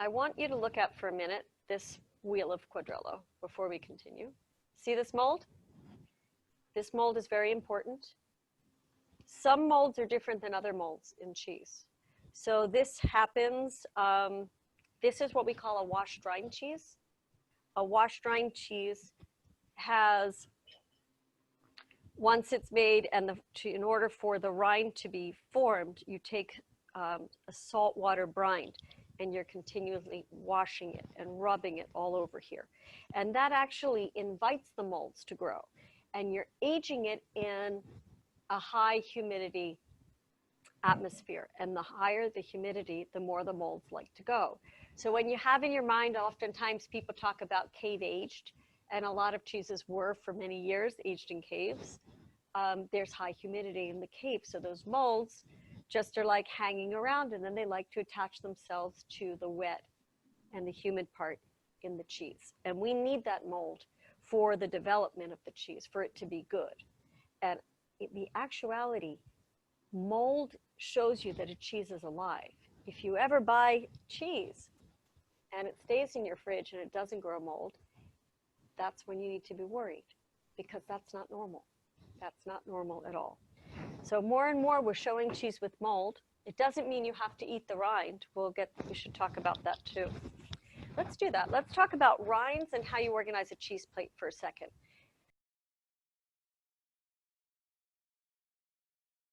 I want you to look at for a minute this wheel of Quadrillo before we continue. See this mold? This mold is very important. Some molds are different than other molds in cheese. So this happens, this is what we call a washed rind cheese. A washed rind cheese has, once it's made, and in order for the rind to be formed, you take a saltwater brine, and you're continually washing it and rubbing it all over here. And that actually invites the molds to grow. And you're aging it in a high humidity atmosphere. And the higher the humidity, the more the molds like to go. So when you have in your mind, oftentimes people talk about cave aged, and a lot of cheeses were for many years aged in caves. There's high humidity in the cave, so those molds just are like hanging around, and then they like to attach themselves to the wet and the humid part in the cheese. And we need that mold for the development of the cheese, for it to be good. And the actuality, mold shows you that a cheese is alive. If you ever buy cheese and it stays in your fridge and it doesn't grow mold, that's when you need to be worried, because that's not normal. That's not normal at all. So more and more we're showing cheese with mold. It doesn't mean you have to eat the rind. We should talk about that too. Let's do that. Let's talk about rinds and how you organize a cheese plate for a second.